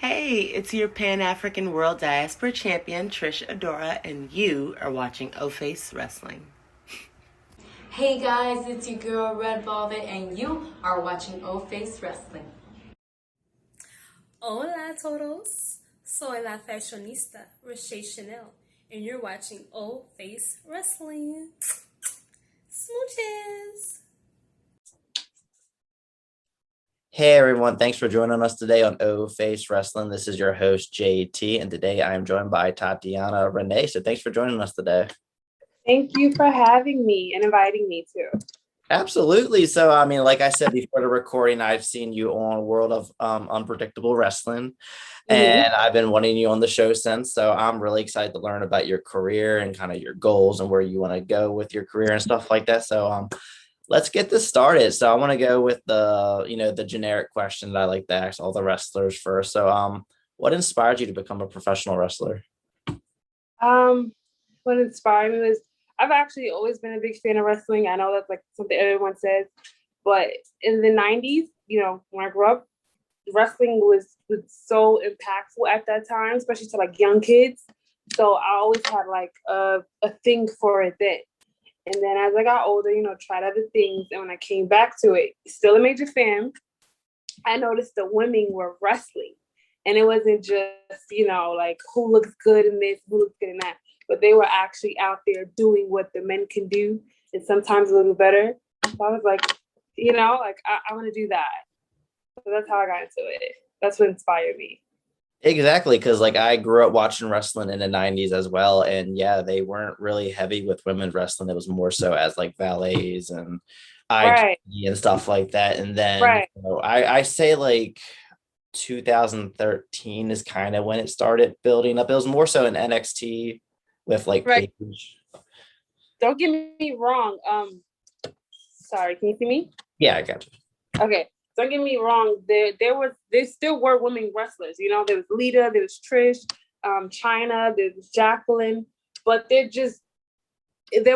Hey, it's your Pan African World Diaspora Champion, Trish Adora, and you are watching O Face Wrestling. Hey guys, it's your girl Red Velvet, and you are watching O Face Wrestling. Hola todos, soy la fashionista Roche Chanel, and you're watching O Face Wrestling. Smooches! Hey everyone, thanks for joining us today on O Face Wrestling. This is your host JT, and today I am joined by Tatianna René. So thanks for joining us today. Thank you for having me and inviting me too. Absolutely. So, like I said before the recording, I've seen you on World of Unpredictable Wrestling, and I've been wanting you on the show since. So I'm really excited to learn about your career and kind of your goals and where you want to go with your career and stuff like that. So, let's get this started. So I want to go with the generic question that I like to ask all the wrestlers first. So, what inspired you to become a professional wrestler? What inspired me was I've actually always been a big fan of wrestling. I know that's like something everyone says, but in the 90s, when I grew up, wrestling was so impactful at that time, especially to like young kids. So I always had like a thing for it then. And then as I got older, tried other things. And when I came back to it, still a major fan, I noticed the women were wrestling. And it wasn't just, like who looks good in this, who looks good in that. But they were actually out there doing what the men can do, and sometimes a little better. So I was like, I want to do that. So that's how I got into it. That's what inspired me. Exactly, because like I grew up watching wrestling in the 90s as well. And yeah, they weren't really heavy with women's wrestling. It was more so as like valets and IG and stuff like that. And then I say like 2013 is kind of when it started building up. It was more so in NXT with like Paige. Don't get me wrong. Sorry, can you see me? Yeah, I got you. Okay. Don't get me wrong. There still were women wrestlers. There was Lita, there was Trish, Chyna, there was Jacqueline, but there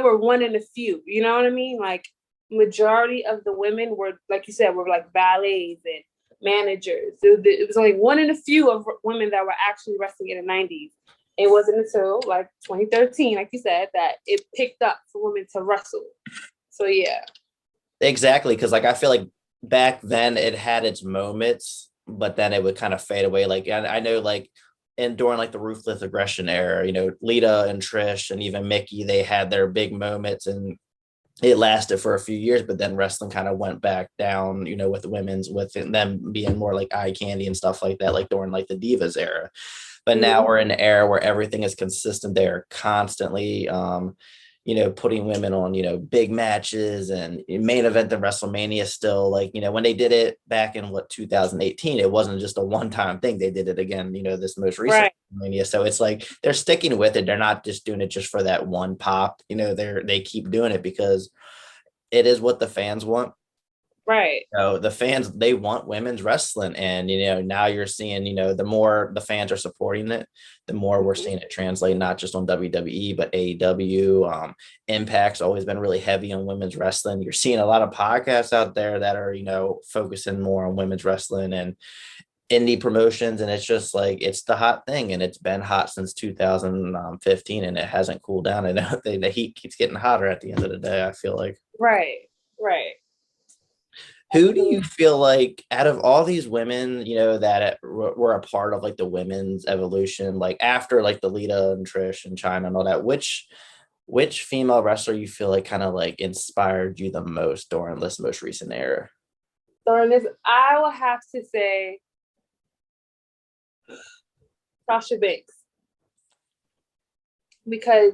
were one in a few. You know what I mean? Like majority of the women were, like you said, were like valets and managers. It was only one in a few of women that were actually wrestling in the 90s. It wasn't until like 2013, like you said, that it picked up for women to wrestle. So yeah. Exactly, because like I feel like back then it had its moments, but then it would kind of fade away. Like I know like during like the Ruthless Aggression era, Lita and Trish and even Mickey, they had their big moments and it lasted for a few years, but then wrestling kind of went back down, with the women's, with them being more like eye candy and stuff like that, like during like the Divas era. But now we're in an era where everything is consistent. They're constantly, putting women on, big matches and main event of Wrestlemania still. Like, when they did it back in 2018, it wasn't just a one-time thing. They did it again, this most recent Wrestlemania. So it's like they're sticking with it. They're not just doing it just for that one pop. They keep doing it because it is what the fans want. Right. So the fans, they want women's wrestling. And, now you're seeing, the more the fans are supporting it, the more we're seeing it translate, not just on WWE, but AEW. Impact's always been really heavy on women's wrestling. You're seeing a lot of podcasts out there that are, focusing more on women's wrestling and indie promotions. And it's just like, it's the hot thing. And it's been hot since 2015 and it hasn't cooled down. And the heat keeps getting hotter at the end of the day, I feel like. Right. Who do you feel like out of all these women, that were a part of like the women's evolution, like after like the Lita and Trish and Chyna and all that, which female wrestler you feel like kind of like inspired you the most during this most recent era? During this, I will have to say Sasha Banks. Because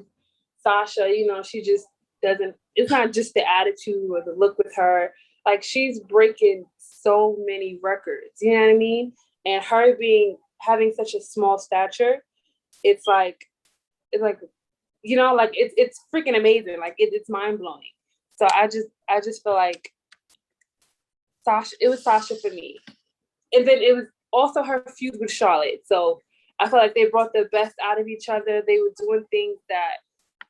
Sasha, she just doesn't, it's not just the attitude or the look with her. Like she's breaking so many records, you know what I mean? And her having such a small stature, it's freaking amazing. Like it's mind blowing. So I just feel like Sasha, it was Sasha for me. And then it was also her feud with Charlotte. So I feel like they brought the best out of each other. They were doing things that,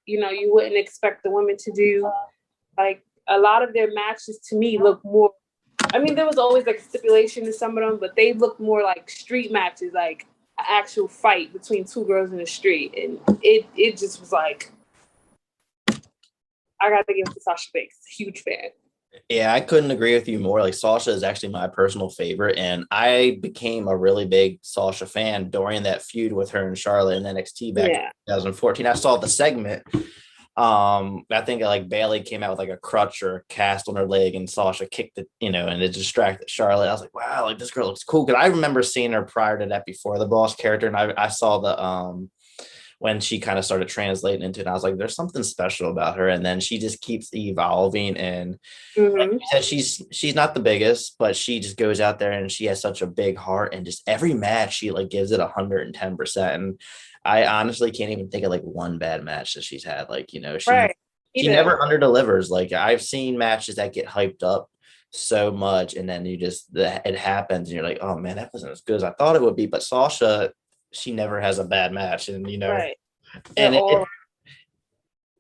you wouldn't expect the women to do. Like a lot of their matches to me look more I mean, there was always like a stipulation in some of them, but they looked more like street matches, like an actual fight between two girls in the street, and it just was like, I gotta give it to Sasha Banks. Huge fan. Yeah, I couldn't agree with you more. Like Sasha is actually my personal favorite, and I became a really big Sasha fan during that feud with her and Charlotte in NXT back in 2014. I saw the segment. I think like Bailey came out with like a crutch or a cast on her leg, and Sasha kicked it, and it distracted Charlotte. I was like, wow, like this girl looks cool. Because I remember seeing her prior to that before the Boss character, and I saw the when she kind of started translating into it, I was like, there's something special about her. And then she just keeps evolving. And like you said, she's not the biggest, but she just goes out there and she has such a big heart. And just every match, she like gives it 110%. And I honestly can't even think of like one bad match that she's had. Like, she never under delivers. Like I've seen matches that get hyped up so much, and then it happens and you're like, oh man, that wasn't as good as I thought it would be. But Sasha, she never has a bad match, and and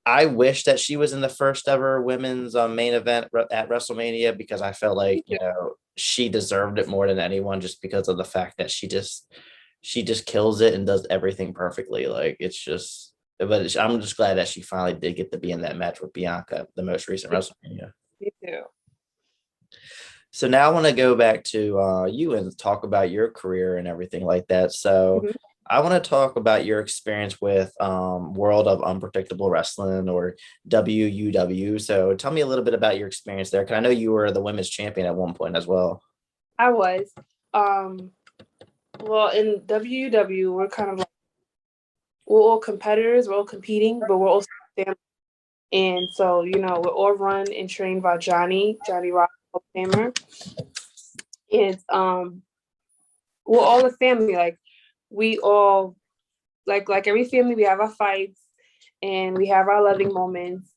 I wish that she was in the first ever women's main event at WrestleMania, because I felt like she deserved it more than anyone, just because of the fact that she just kills it and does everything perfectly. Like but I'm just glad that she finally did get to be in that match with Bianca, the most recent WrestleMania. Me too. So now I want to go back to you and talk about your career and everything like that. So I want to talk about your experience with World of Unpredictable Wrestling, or WUW. So tell me a little bit about your experience there, because I know you were the women's champion at one point as well. I was. Well, in WUW, we're kind of like, we're all competitors, we're all competing, but we're also family. And so, we're all run and trained by Johnny Rock, Hall of Famer. And we're all a family. Like, we all, like every family, we have our fights and we have our loving moments,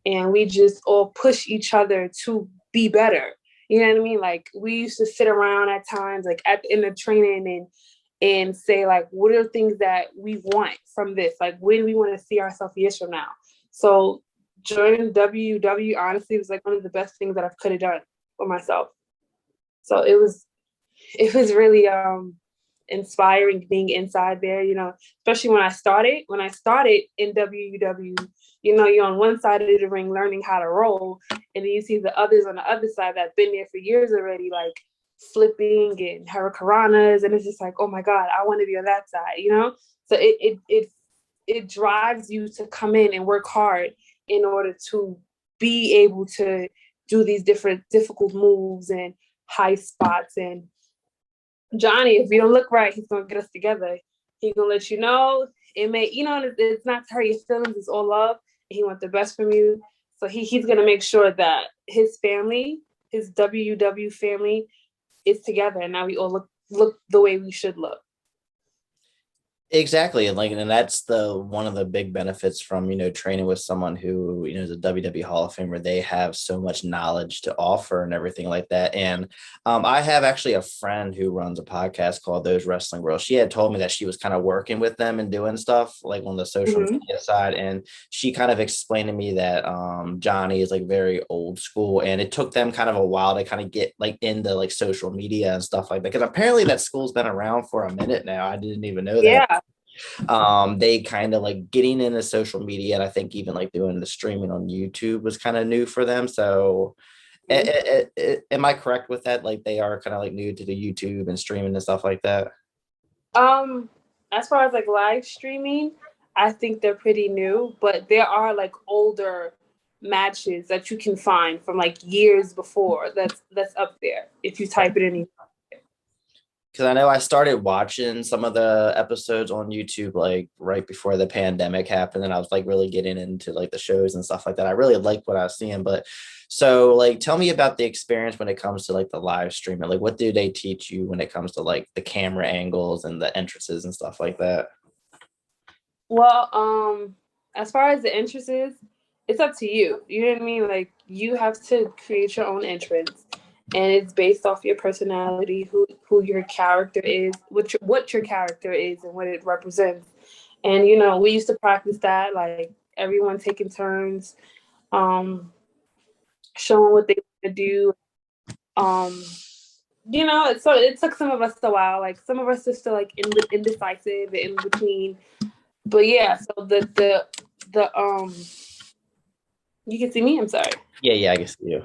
and we just all push each other to be better. You know what I mean? Like, we used to sit around at times, like at the end of training, and say, like, what are the things that we want from this? Like, where do we want to see ourselves years from now? So joining WW, honestly, was like one of the best things that I could have done for myself. So it was really inspiring being inside there, especially when I started in WUW, you're on one side of the ring learning how to roll, and then you see the others on the other side that have been there for years already, like flipping and hurricanranas, and it's just like, oh my God, I want to be on that side, So it drives you to come in and work hard in order to be able to do these different difficult moves and high spots. And Johnny, if we don't look right, he's gonna get us together. He's gonna let you know. It may, it's not to hurt your feelings. It's all love. And he wants the best from you. So he's gonna make sure that his family, his WUW family, is together, and now we all look the way we should look. Exactly. And that's one of the big benefits from, training with someone who, is a WWE Hall of Famer. They have so much knowledge to offer and everything like that. And I have actually a friend who runs a podcast called Those Wrestling Girls. She had told me that she was kind of working with them and doing stuff like on the social media side. And she kind of explained to me that Johnny is like very old school, and it took them kind of a while to kind of get like into like social media and stuff like that. Because apparently that school's been around for a minute now. I didn't even know that. Yeah. They kind of like getting into social media, and I think even like doing the streaming on YouTube was kind of new for them. So am I correct with that? Like they are kind of like new to the YouTube and streaming and stuff like that? As far as like live streaming, I think they're pretty new, but there are like older matches that you can find from like years before that's up there if you type it in. Because I know I started watching some of the episodes on YouTube like right before the pandemic happened, and I was like really getting into like the shows and stuff like that. I really liked what I was seeing. But so like tell me about the experience when it comes to like the live streaming. Like what do they teach you when it comes to like the camera angles and the entrances and stuff like that? Well, as far as the entrances, it's up to you. You know what I mean? Like you have to create your own entrance. And it's based off your personality, who your character is, what your character is, and what it represents. And we used to practice that, like everyone taking turns, showing what they want to do, So it took some of us a while. Like some of us are still like indecisive, in between. But yeah, so the you can see me. I'm sorry. Yeah, I guess you.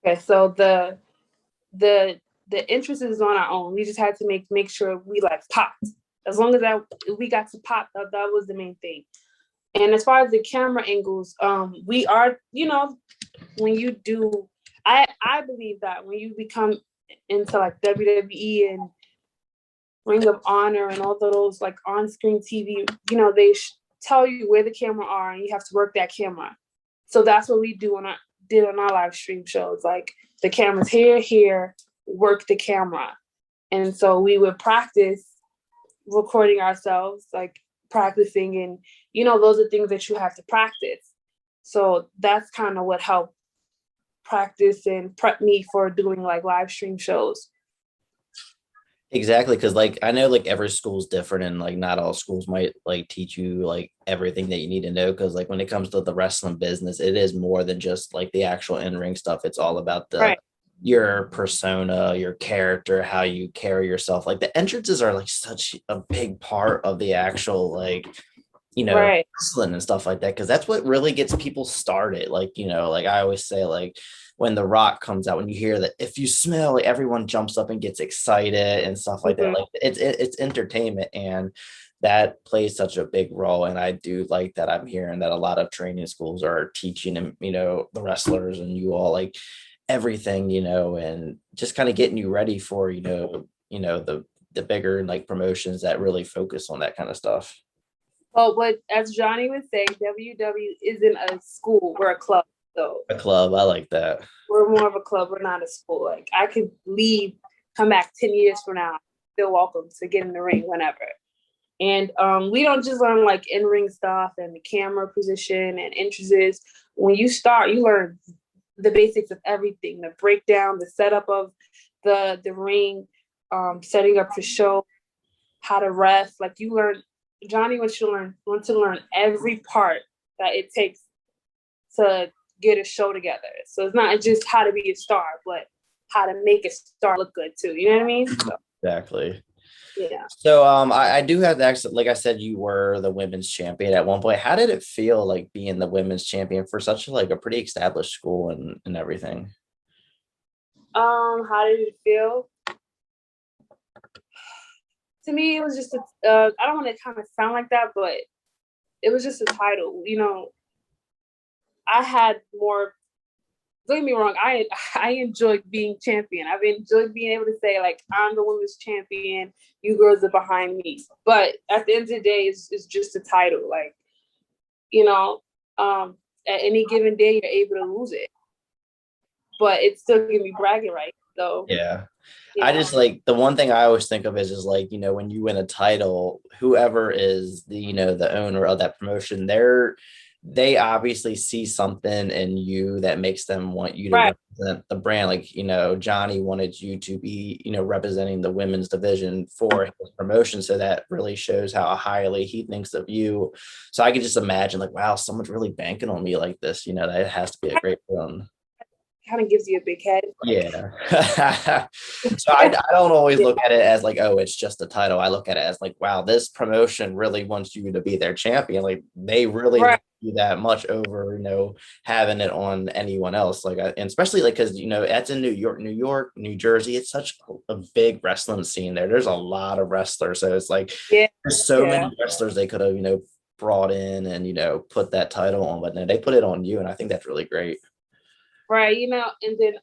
Okay, so the interest is on our own. We just had to make sure we like popped. As long as we got to pop, that was the main thing. And as far as the camera angles, we are, when you do, I believe that when you become into like WWE and Ring of Honor and all those like on-screen TV, they tell you where the camera are and you have to work that camera. So that's what we did on our live stream shows. Like the camera's here, work the camera. And so we would practice recording ourselves, like practicing, and those are things that you have to practice. So that's kind of what helped practice and prep me for doing like live stream shows. Exactly, because like I know like every school's different, and like not all schools might like teach you like everything that you need to know, because like when it comes to the wrestling business, it is more than just like the actual in-ring stuff. It's all about Right. Your persona, your character, how you carry yourself. Like the entrances are like such a big part of the actual like Right. wrestling and stuff like that, because that's what really gets people started. Like like I always say, like when The Rock comes out, when you hear that, if you smell, like everyone jumps up and gets excited and stuff like that. Like it's entertainment, and that plays such a big role. And I do like that I'm hearing that a lot of training schools are teaching them, the wrestlers and you all like everything, and just kind of getting you ready for, the bigger like promotions that really focus on that kind of stuff. Well, but as Johnny would say, WW isn't a school, we're a club. So A club, I like that. we're more of a club, we're not a school. Like I could leave, come back 10 years from now, still welcome to get in the ring whenever. And we don't just learn like in-ring stuff and the camera position and entrances. When you start, you learn the basics of everything, the breakdown, the setup of the ring, setting up for show, how to rest. Like Johnny wants to learn every part that it takes to get a show together. So it's not just how to be a star, but how to make a star look good too. You know what I mean? So, Exactly. yeah. So I do have to ask, like I said, you were the women's champion at one point. How did it feel like being the women's champion for such like a pretty established school and everything? How did it feel? To me, it was just I don't want to kind of sound like that, but it was just a title. I had more. Don't get me wrong. I enjoyed being champion. I've enjoyed being able to say like I'm the women's champion. You girls are behind me. But at the end of the day, it's just a title. Like at any given day, you're able to lose it, but it's still gonna be bragging rights. So Yeah. I just like the one thing I always think of is like, when you win a title, whoever is the owner of that promotion, they obviously see something in you that makes them want you to represent the brand. Like, Johnny wanted you to be, representing the women's division for his promotion. So that really shows how highly he thinks of you. So I could just imagine like, wow, someone's really banking on me like this, that has to be a great feeling. Kind of gives you a big head. Yeah. So I don't always look at it as like, oh, it's just a title. I look at it as like, wow, this promotion really wants you to be their champion. Like they really do that much over, having it on anyone else. Like, and especially like, cause that's in New York, New Jersey. It's such a big wrestling scene there. There's a lot of wrestlers. So it's like, there's so many wrestlers they could have, brought in and, put that title on, but then they put it on you. And I think that's really great. Right, and then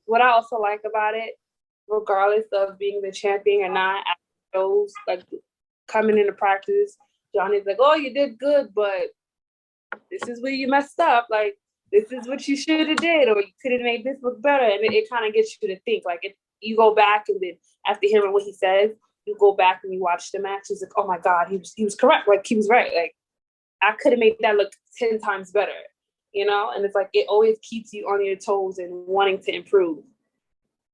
what I also like about it, regardless of being the champion or not, after shows, like coming into practice, Johnny's like, oh, you did good, but this is where you messed up. Like, this is what you should have did, or you could have made this look better. And it kind of gets you to think. Like, you go back, and then after hearing what he says, you go back and you watch the match. It's like, oh my God, he was correct. Like, he was right. Like, I could have made that look 10 times better. And it's like, it always keeps you on your toes and wanting to improve.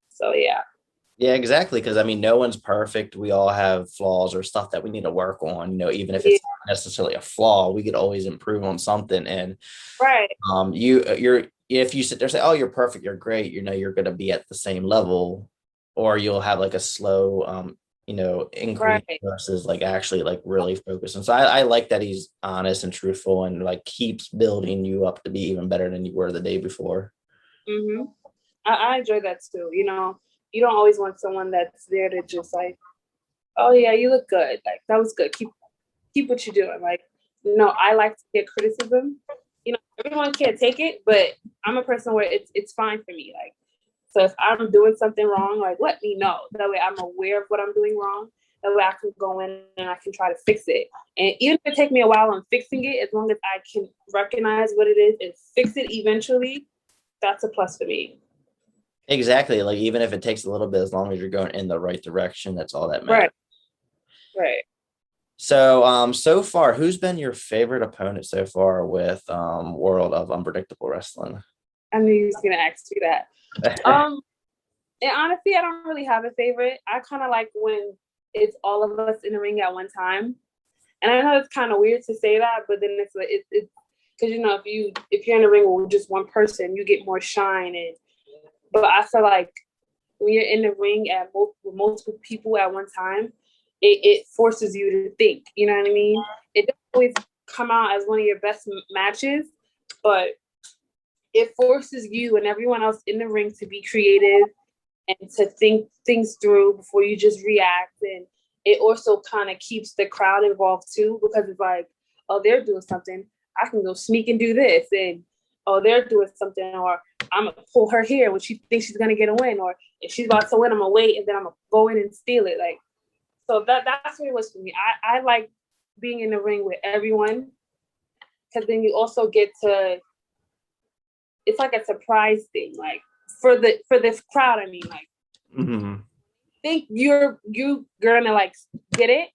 So, yeah. Yeah, exactly. Because no one's perfect. We all have flaws or stuff that we need to work on, even if it's not necessarily a flaw, we could always improve on something. And right. if you sit there and say, oh, you're perfect, you're great, you're going to be at the same level, or you'll have like a slow, increase Right. versus like actually like really focus. And so I like that he's honest and truthful and like keeps building you up to be even better than you were the day before. Mm-hmm. I enjoy that too. You don't always want someone that's there to just like, oh yeah, you look good. Like that was good. Keep what you're doing. Like, I like to get criticism. Everyone can't take it, but I'm a person where it's fine for me. Like, so if I'm doing something wrong, like let me know. That way I'm aware of what I'm doing wrong. That way I can go in and I can try to fix it. And even if it takes me a while on fixing it, as long as I can recognize what it is and fix it eventually, that's a plus for me. Exactly. Like even if it takes a little bit, as long as you're going in the right direction, that's all that matters. Right. Right. So so far, who's been your favorite opponent so far with World of Unpredictable Wrestling? I knew you was gonna ask me that. And honestly, I don't really have a favorite. I kind of like when it's all of us in the ring at one time. And I know it's kind of weird to say that, but then it's like it's because if you're in the ring with just one person, you get more shine. But I feel like when you're in the ring with multiple people at one time, it forces you to think. You know what I mean? It doesn't always come out as one of your best matches, but it forces you and everyone else in the ring to be creative and to think things through before you just react. And it also kind of keeps the crowd involved too, because it's like, oh, they're doing something. I can go sneak and do this. And oh, they're doing something, or I'm gonna pull her here when she thinks she's gonna get a win, or if she's about to win, I'm gonna wait and then I'm gonna go in and steal it. Like, so that's what it was for me. I like being in the ring with everyone, because then you also get to, it's like a surprise thing. Like for this crowd, I mean, like, Mm-hmm. think you're gonna like get it,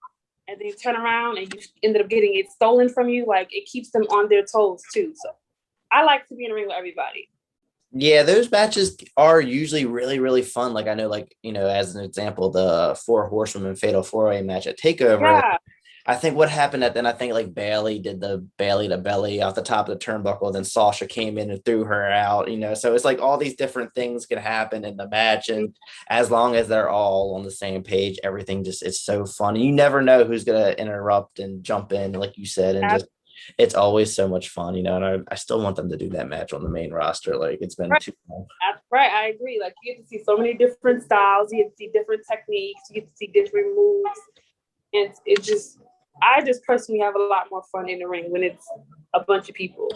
and then you turn around and you ended up getting it stolen from you. Like it keeps them on their toes too. So I like to be in the ring with everybody. Yeah, those matches are usually really, really fun. Like I know, like, as an example, the Four Horsewomen Fatal 4-Way match at TakeOver. Yeah. I think what happened at then, I think like Bailey did the Bailey to belly off the top of the turnbuckle, then Sasha came in and threw her out, so it's like all these different things can happen in the match. And as long as they're all on the same page, everything just, it's so fun. You never know who's going to interrupt and jump in, like you said, and just, it's always so much fun, and I still want them to do that match on the main roster. Like it's been too long. That's right. I agree. Like you get to see so many different styles, you get to see different techniques, you get to see different moves. And I just personally have a lot more fun in the ring when it's a bunch of people.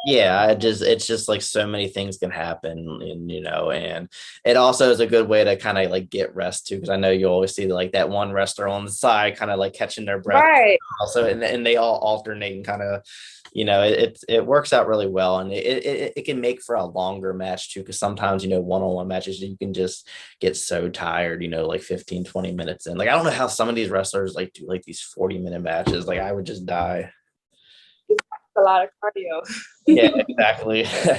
Yeah, it's just like so many things can happen, and it also is a good way to kind of like get rest too, because I know you always see like that one wrestler on the side kind of like catching their breath. Right. Also, and they all alternate and kind of, it works out really well, and it can make for a longer match too, because sometimes, one-on-one matches you can just get so tired, like 15-20 minutes in. Like I don't know how some of these wrestlers like do like these 40-minute matches. Like I would just die. A lot of cardio. Yeah, exactly. So,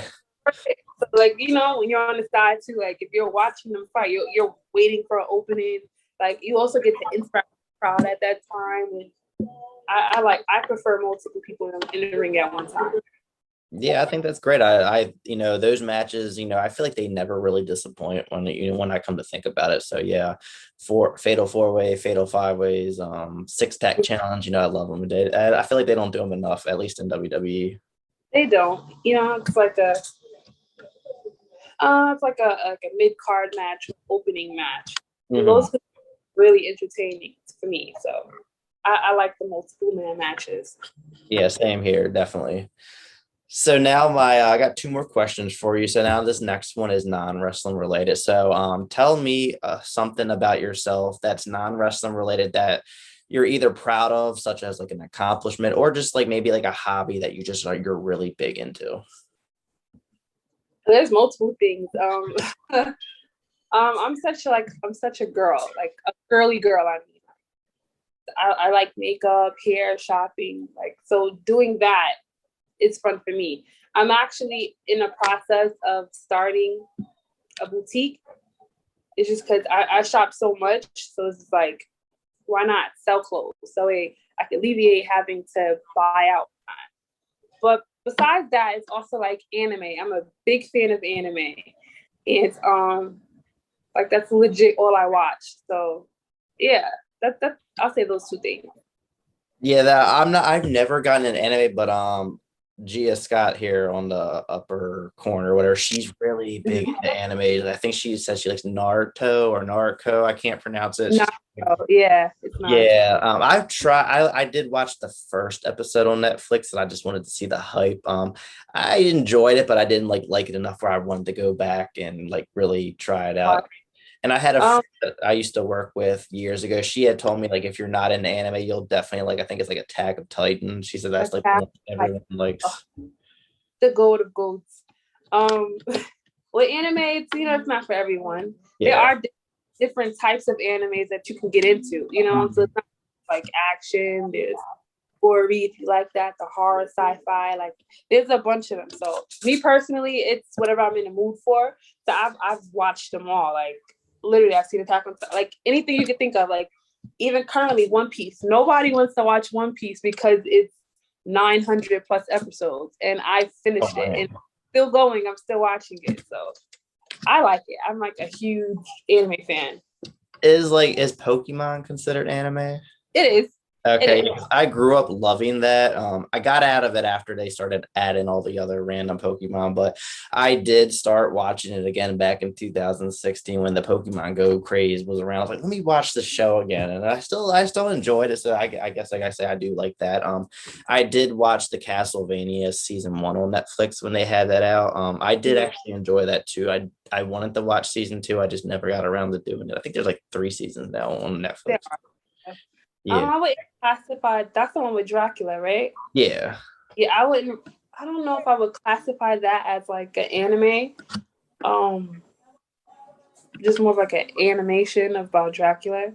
like, when you're on the side too, like if you're watching them fight, you're waiting for an opening. Like you also get to interact with the crowd at that time. And I prefer multiple people in the ring at one time. Yeah, I think that's great. I those matches, I feel like they never really disappoint when I come to think about it. So yeah, fatal 4-way, fatal 5-ways, six-tag challenge. I love them. I feel like they don't do them enough, at least in WWE. They don't. It's like a mid-card match, opening match. Mm-hmm. Those are really entertaining for me. So I like the multiple man matches. Yeah, same here, definitely. So now I got two more questions for you. So now this next one is non-wrestling related. So tell me something about yourself that's non-wrestling related that you're either proud of, such as like an accomplishment, or just like maybe like a hobby that you just like you're really big into. There's multiple things. I'm such a girl, like a girly girl. I mean, I like makeup, hair, shopping. Like, so doing that, it's fun for me. I'm actually in a process of starting a boutique. It's just because I shop so much. So it's like, why not sell clothes? So I can alleviate having to buy out. But besides that, it's also like anime. I'm a big fan of anime. And like that's legit all I watch. So yeah, that I'll say those two things. Yeah, that I've never gotten an anime, but Gia Scott here on the upper corner, whatever, she's really big into animes. I think she says she likes Naruto or Naruto. I can't pronounce it. No, yeah, it's not. Yeah, I've tried. I did watch the first episode on Netflix, and I just wanted to see the hype. I enjoyed it, but I didn't like it enough where I wanted to go back and like really try it out. And I had a friend that I used to work with years ago. She had told me like if you're not in anime, you'll definitely like I think it's like Attack of Titan. She said that's like one everyone likes. The goat of goats. With anime, it's it's not for everyone. Yeah. There are different types of animes that you can get into. So it's not like action. There's gory if you like that. The horror, sci-fi, like there's a bunch of them. So me personally, it's whatever I'm in the mood for. So I've watched them all. Like literally, I've seen Attack on like anything you could think of. Like even currently, One Piece. Nobody wants to watch One Piece because it's 900 plus episodes, and I finished it and still going. I'm still watching it, so I like it. I'm like a huge anime fan. Is Pokemon considered anime? It is. Okay, I grew up loving that. I got out of it after they started adding all the other random Pokemon, but I did start watching it again back in 2016 when the Pokemon Go craze was around. I was like, let me watch the show again, and I still enjoyed it. So I guess, like I say, I do like that. I did watch the Castlevania season 1 on Netflix when they had that out. I did actually enjoy that too. I wanted to watch season 2. I just never got around to doing it. I think there's like 3 seasons now on Netflix. Yeah. I would classify that's the one with Dracula, right? Yeah. Yeah, I don't know if I would classify that as like an anime. Just more of like an animation about Dracula.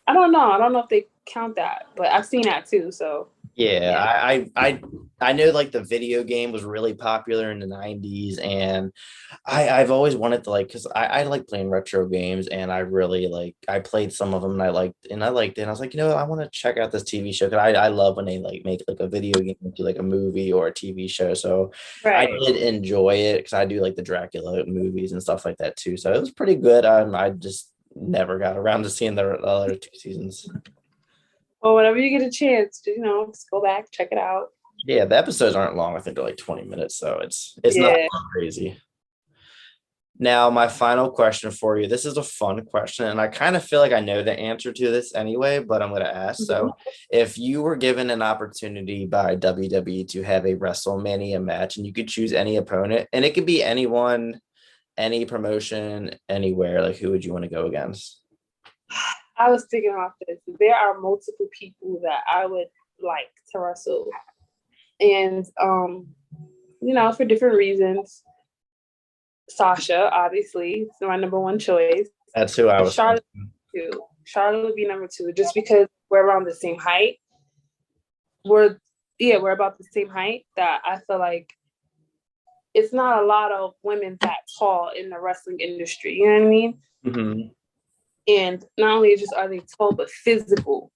I don't know. I don't know if they count that, but I've seen that too. So yeah. I know like the video game was really popular in the 90s, and I've always wanted to because I like playing retro games, and I really I played some of them and I liked it, and I was like, I want to check out this TV show because I love when they make like a video game into like a movie or a TV show. So I did enjoy it because I do like the Dracula movies and stuff like that too. So it was pretty good. I just never got around to seeing the other 2 seasons. Well, whenever you get a chance, just go back, check it out. Yeah, the episodes aren't long. I think they're like 20 minutes, so it's not crazy. Now, my final question for you. This is a fun question, and I kind of feel like I know the answer to this anyway, but I'm going to ask. So, if you were given an opportunity by WWE to have a Wrestlemania match, and you could choose any opponent, and it could be anyone, any promotion, anywhere, like who would you want to go against? I was thinking about this. There are multiple people that I would like to wrestle. And, for different reasons. Sasha, obviously, is my number 1 choice. That's who I was Charlotte, too. Charlotte would be number 2, just because we're around the same height. We're about the same height that I feel like it's not a lot of women that tall in the wrestling industry. You know what I mean? Mm-hmm. And not only just are they tall, but physical.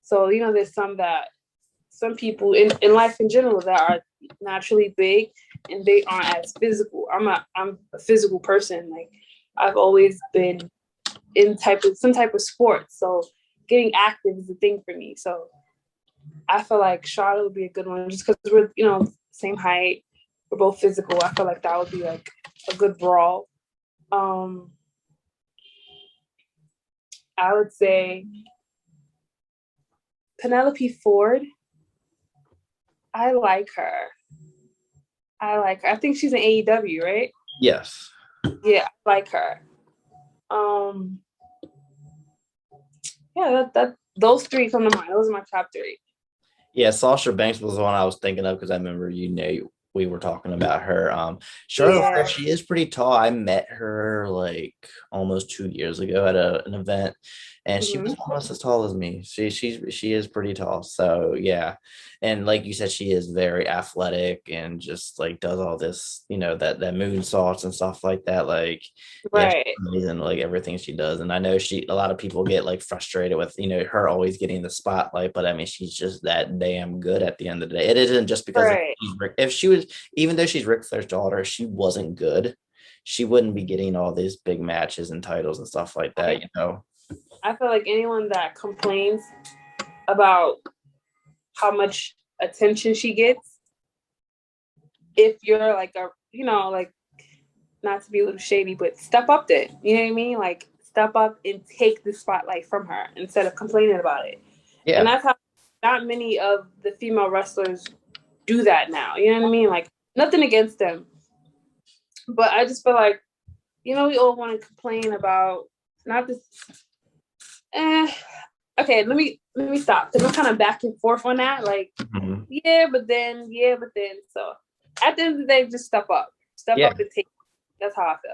So, there's some people in life in general that are naturally big and they aren't as physical. I'm a physical person. Like I've always been in some type of sport. So getting active is a thing for me. So I feel like Charlotte would be a good one just because we're, same height. We're both physical. I feel like that would be like a good brawl. I would say Penelope Ford. I like her. I think she's in AEW, right? Yes. Yeah, I like her. Yeah, that those 3 come to mind. Those are my top 3. Yeah, Sasha Banks was the one I was thinking of because I remember we were talking about her. Charlotte, she is pretty tall. I met her like almost 2 years ago at an event, and she was Mhm. almost as tall as me. She is pretty tall. So yeah, and like you said, she is very athletic and just like does all this, that moonsaults and stuff like that. Like, yeah, she's Right. amazing, like everything she does. And I know a lot of people get like frustrated with her always getting the spotlight, but I mean, she's just that damn good at the end of the day. It isn't just because Right. if she was, even though she's Ric Flair's daughter, if she wasn't good, she wouldn't be getting all these big matches and titles and stuff like that. I feel like anyone that complains about how much attention she gets, if you're like like not to be a little shady, but step up there. You know what I mean? Like step up and take the spotlight from her instead of complaining about it. And Yeah. that's how not many of the female wrestlers do that now. You know what I mean? Like nothing against them. But I just feel like, we all want to complain about not this okay, let me stop. Because I'm kind of back and forth on that. Like, Mhm. yeah, but then. So at the end of the day, just step up. Step Yeah. up and take. That's how I feel.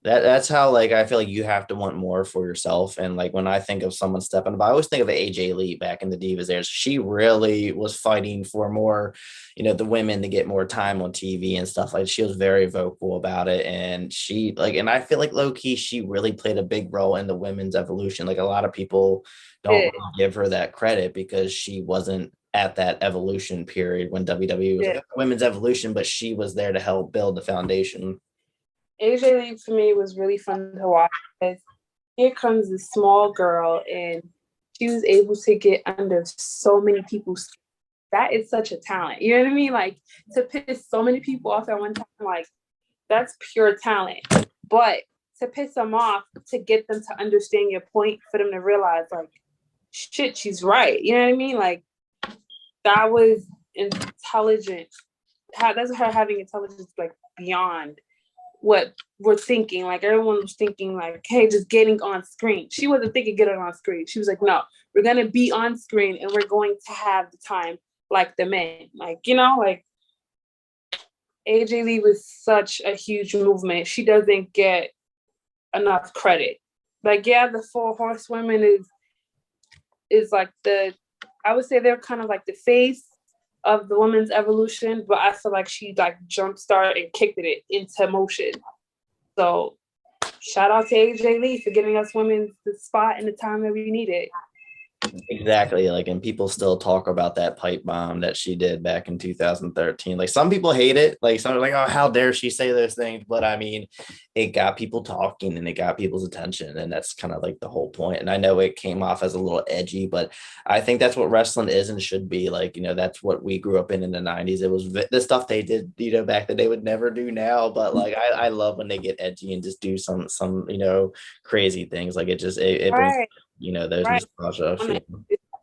That's how, like, I feel like you have to want more for yourself. And like when I think of someone stepping up, I always think of AJ Lee back in the Divas days. She really was fighting for more, the women to get more time on TV and stuff. Like she was very vocal about it. And and I feel like low key, she really played a big role in the women's evolution. Like a lot of people don't Yeah, really give her that credit because she wasn't at that evolution period when WWE was yeah. like, "Oh, women's evolution," but she was there to help build the foundation. AJ Lee for me was really fun to watch because here comes this small girl and she was able to get under so many people's. That is such a talent. You know what I mean? Like to piss so many people off at one time, like that's pure talent. But to piss them off, to get them to understand your point, for them to realize, like, shit, she's right. You know what I mean? Like that was intelligent. That's her having intelligence like beyond what we're thinking. Like everyone was thinking like, hey, just getting on screen. She wasn't thinking getting on screen. She was like, no, we're gonna be on screen and we're going to have the time like the men. Like, like AJ Lee was such a huge movement. She doesn't get enough credit. Like, yeah, the Four Horsewomen is like I would say they're kind of like the face of the women's evolution, but I feel like she like jumpstarted and kicked it into motion. So shout out to AJ Lee for giving us women the spot and the time that we needed. Exactly. Like, and people still talk about that pipe bomb that she did back in 2013. Like, some people hate it. Like, some are like, oh, how dare she say those things? But I mean, it got people talking and it got people's attention. And that's kind of like the whole point. And I know it came off as a little edgy, but I think that's what wrestling is and should be. Like, that's what we grew up in the 90s. It was the stuff they did, back then they would never do now. But like, I love when they get edgy and just do some, crazy things. Like, it brings, Right, those right. nostalgia feelings.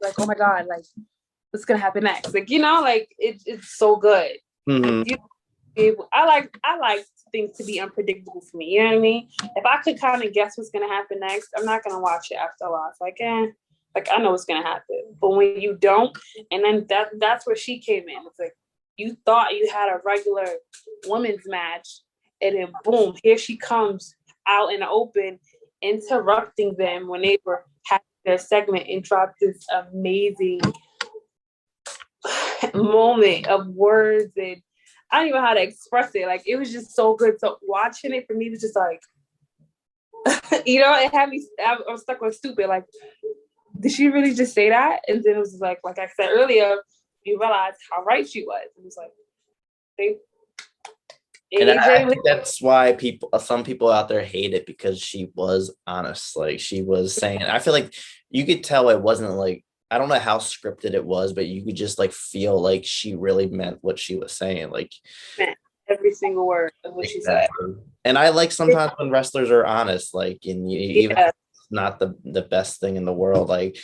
Like, oh my God, like what's gonna happen next? Like, like it's so good. Mhm. I like things to be unpredictable for me. You know what I mean? If I could kind of guess what's gonna happen next, I'm not gonna watch it after a while. It's like, like I know what's gonna happen. But when you don't, and then that's where she came in. It's like you thought you had a regular women's match, and then boom, here she comes out in the open, interrupting them when they were having their segment and dropped this amazing moment of words, and I don't even know how to express it. Like it was just so good. So watching it for me was just like, it had me. I was stuck on stupid. Like, did she really just say that? And then it was like I said earlier, you realize how right she was. It was like they. And I AJ, think that's why some people out there hate it, because she was honest. Like, she was saying, I feel like you could tell it wasn't like, I don't know how scripted it was, but you could just like feel like she really meant what she was saying. Like, meant every single word of what she said. exactly. And I like sometimes when wrestlers are honest, like, and even if Yeah, it's not the best thing in the world, like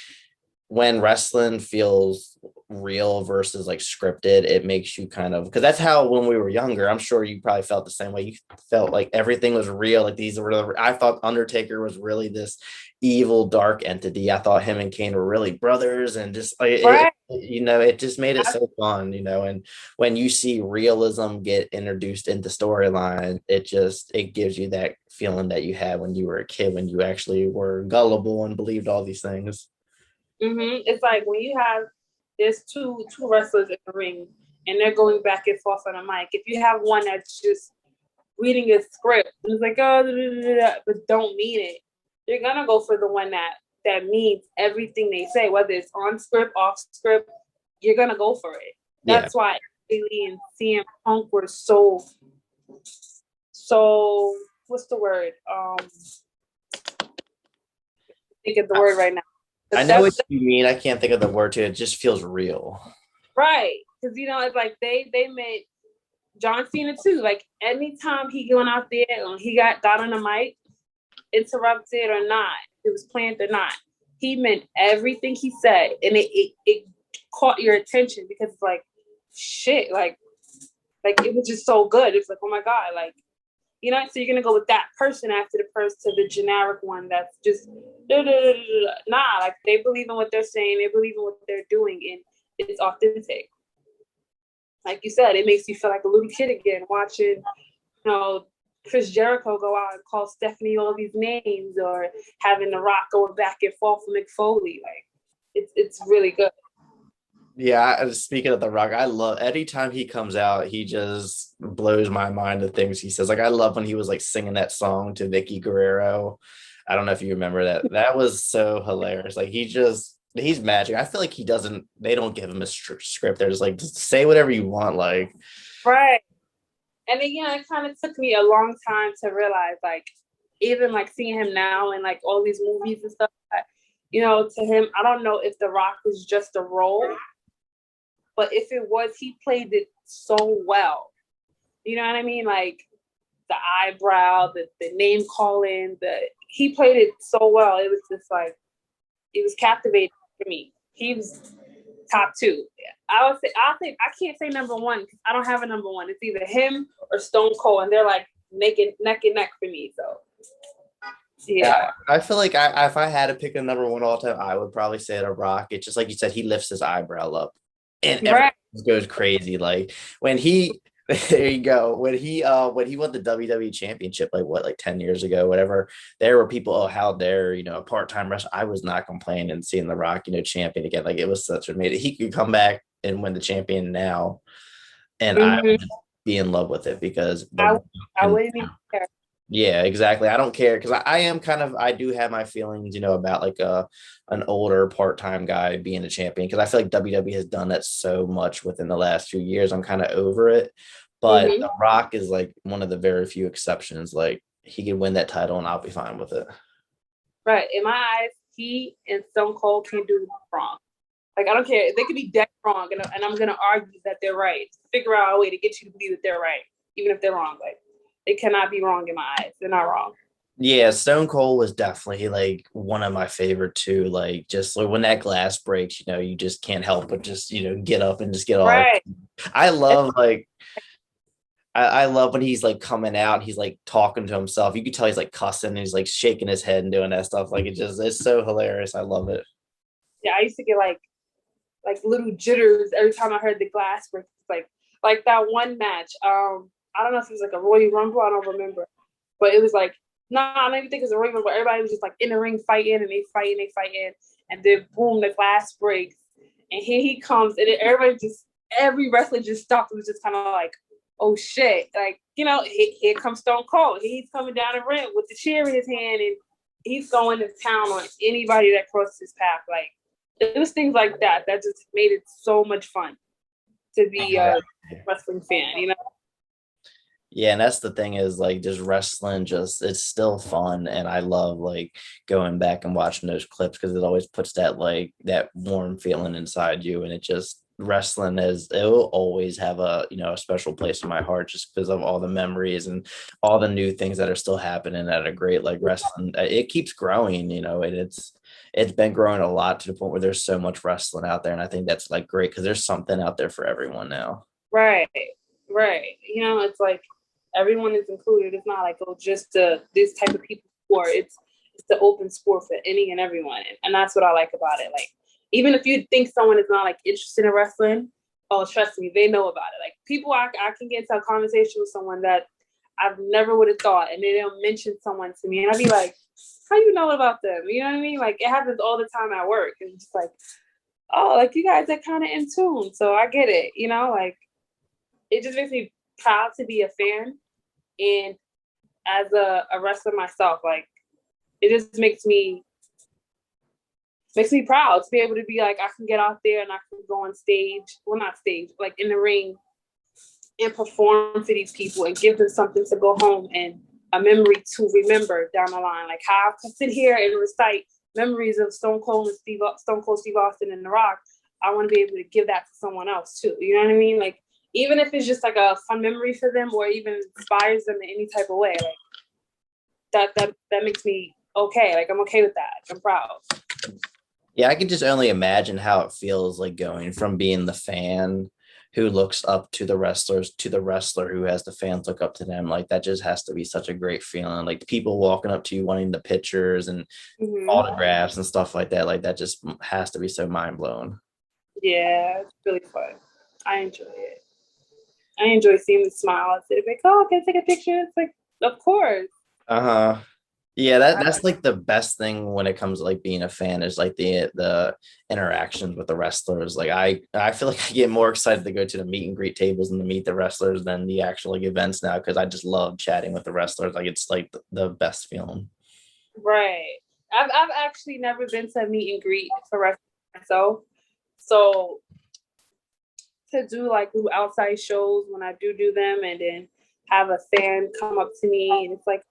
when wrestling feels real versus like scripted, it makes you kind of, because that's how when we were younger, I'm sure you probably felt the same way. You felt like everything was real. Like these were I thought Undertaker was really this evil dark entity. I thought him and Kane were really brothers, and just like Right. it just made it so fun, and when you see realism get introduced into storyline, it gives you that feeling that you had when you were a kid, when you actually were gullible and believed all these things. It's like when you have there's two wrestlers in the ring and they're going back and forth on a mic. If you have one that's just reading a script and it's like, oh, da, da, da, but don't mean it, you're gonna go for the one that means everything they say, whether it's on script, off script. You're gonna go for it. That's why Bailey and CM Punk were so what's the word? Think of the word right now. I know what you mean. I can't think of the word to it. It just feels real. Right. Because, it's like they made John Cena too. Like anytime he going out there and he got on the mic, interrupted or not, it was planned or not, he meant everything he said. And it caught your attention because it's like, shit, like it was just so good. It's like, oh my God, like, so you're gonna go with that person after the generic one that's just nah, like they believe in what they're saying, they believe in what they're doing, and it's authentic. Like you said, it makes you feel like a little kid again watching, Chris Jericho go out and call Stephanie all these names, or having The Rock going back and forth with Mick Foley. Like it's really good. Yeah, speaking of The Rock, I love anytime he comes out, he just blows my mind, the things he says. Like I love when he was like singing that song to Vicky Guerrero. I don't know if you remember that. That was so hilarious. Like he's magic. I feel like they don't give him a script. They're just like, just say whatever you want. Like, right. And then, it kind of took me a long time to realize, like, even like seeing him now and like all these movies and stuff, to him, I don't know if The Rock was just a role. But if it was, he played it so well. You know what I mean? Like the eyebrow, the name calling, he played it so well. It was just like, it was captivating for me. He was top two. I I can't say number one because I don't have a number one. It's either him or Stone Cold, and they're like neck and neck for me. So yeah. I feel like if I had to pick a number one all time, I would probably say The Rock. It's just like you said, he lifts his eyebrow up. And everything goes crazy. Like when he there you go. When he won the WWE championship, like 10 years ago, whatever, there were people, oh, how dare, a part-time wrestler. I was not complaining seeing The Rock, champion again. Like it was such amazing. He could come back and win the champion now. And I would just be in love with it because I wouldn't even care. Yeah, exactly. I don't care because I do have my feelings, about like an older part-time guy being a champion, because I feel like WWE has done that so much within the last few years. I'm kind of over it. But The Rock is like one of the very few exceptions. Like he could win that title and I'll be fine with it. Right. In my eyes, he and Stone Cold can't do wrong. Like I don't care. They could be dead wrong, and I'm gonna argue that they're right. Figure out a way to get you to believe that they're right, even if they're wrong. Like they cannot be wrong in my eyes. They're not wrong. Yeah, Stone Cold was definitely like one of my favorite too. Like just like when that glass breaks, you just can't help but just get up and just get off. Right. I love I love when he's like coming out, he's like talking to himself. You can tell he's like cussing, and he's like shaking his head and doing that stuff. Like it's so hilarious. I love it. Yeah, I used to get like little jitters every time I heard the glass break. Like that one match. I don't know if it was like a Royal Rumble. I don't remember, but it was like, I don't even think it was a Royal Rumble. Everybody was just like in the ring fighting, and they fighting, and then boom, the glass breaks, and here he comes, and then every wrestler just stopped. It was just kind of like, oh shit, like here comes Stone Cold. He's coming down the ring with the chair in his hand, and he's going to town on anybody that crosses his path. Like it was things like that just made it so much fun to be a wrestling fan. Yeah, and that's the thing is like just wrestling, it's still fun, and I love like going back and watching those clips because it always puts that like that warm feeling inside you, and wrestling it will always have a a special place in my heart just because of all the memories and all the new things that are still happening that are great. Like wrestling, it keeps growing, and it's been growing a lot to the point where there's so much wrestling out there. And I think that's like great because there's something out there for everyone now. Right, right. You know, it's like everyone is included. It's not like, oh, just this type of people sport. It's the open sport for any and everyone. And that's what I like about it. Like, even if you think someone is not like interested in wrestling, oh, trust me, they know about it. Like, people, I can get into a conversation with someone that I've never would have thought, and they'll mention someone to me, and I'd be like, how you know about them? You know what I mean? Like, it happens all the time at work. And it's just like, oh, like, you guys are kind of in tune. So I get it, you know, like, it just makes me proud to be a fan. And as a wrestler myself, like, it just makes me proud to be able to be like, I can get out there and I can go on stage, well, not stage, like in the ring, and perform for these people and give them something to go home and a memory to remember down the line. Like, how I can sit here and recite memories of Stone Cold Steve Austin and The Rock. I want to be able to give that to someone else too. You know what I mean? Like, even if it's just like a fun memory for them, or even inspires them in any type of way, like that makes me okay. Like, I'm okay with that. I'm proud. Yeah, I can just only imagine how it feels like going from being the fan who looks up to the wrestlers to the wrestler who has the fans look up to them. Like, that just has to be such a great feeling. Like, people walking up to you wanting the pictures and autographs and stuff like that. Like, that just has to be so mind blowing. Yeah, it's really fun. I enjoy it. I enjoy seeing them smile. They're like, oh, can I take a picture? It's like, of course. Uh-huh. Yeah, that's like the best thing when it comes to like being a fan is like the interactions with the wrestlers. Like, I feel like I get more excited to go to the meet and greet tables and to meet the wrestlers than the actual like events now, because I just love chatting with the wrestlers. Like, it's like the best feeling. Right. I've actually never been to a meet and greet for wrestling myself. So to do like little outside shows when I do them, and then have a fan come up to me and it's like,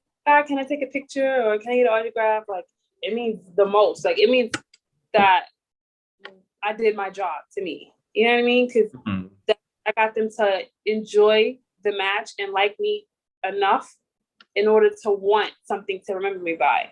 can I take a picture or can I get an autograph? Like, it means the most. Like, it means that I did my job to me. You know what I mean? Because I got them to enjoy the match and like me enough in order to want something to remember me by.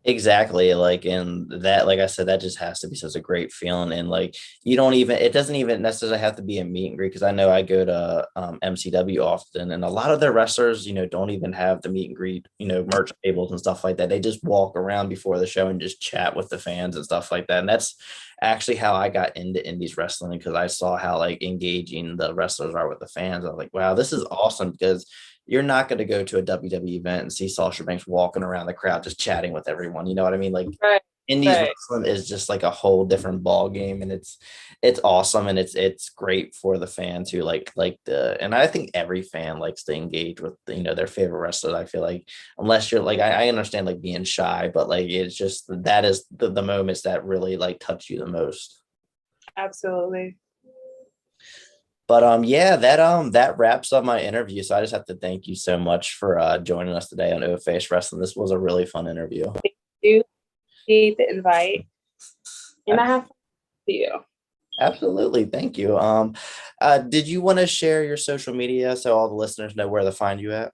Exactly. Like, and that, like I said, that just has to be such a great feeling. And like, it doesn't even necessarily have to be a meet and greet, because I know I go to MCW often, and a lot of their wrestlers, don't even have the meet and greet, merch tables and stuff like that. They just walk around before the show and just chat with the fans and stuff like that. And that's actually how I got into indies wrestling, because I saw how like engaging the wrestlers are with the fans. I was like, wow, this is awesome, because you're not going to go to a WWE event and see Sasha Banks walking around the crowd just chatting with everyone. You know what I mean? Like, Right. indies wrestling is just like a whole different ball game, and it's awesome, and it's great for the fans who and I think every fan likes to engage with their favorite wrestlers. I feel like, unless you're like, I understand like being shy, but like, it's just that is the moments that really like touch you the most. Absolutely. But yeah, that wraps up my interview. So I just have to thank you so much for joining us today on O Face Wrestling. This was a really fun interview. Thank you for the invite, and I have to see you. Absolutely, thank you. Did you want to share your social media so all the listeners know where to find you at?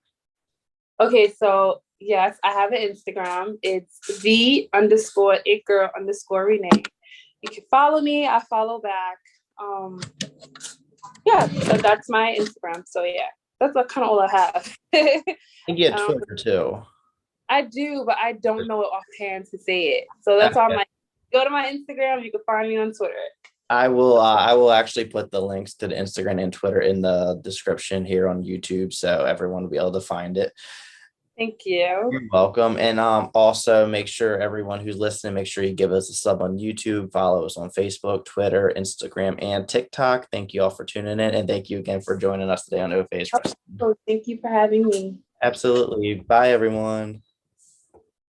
Okay, so yes, I have an Instagram. It's _it_girl_René. You can follow me. I follow back. Yeah, so that's my Instagram. So yeah, that's kind of all I have. I think you have Twitter too. I do, but I don't know it offhand to say it. So that's why I'm like, go to my Instagram. You can find me on Twitter. I will actually put the links to the Instagram and Twitter in the description here on YouTube, so everyone will be able to find it. Thank you. You're welcome. And also make sure everyone who's listening, make sure you give us a sub on YouTube, follow us on Facebook, Twitter, Instagram, and TikTok. Thank you all for tuning in, and thank you again for joining us today on O Face Wrestling. Thank you for having me. Absolutely. Bye, everyone.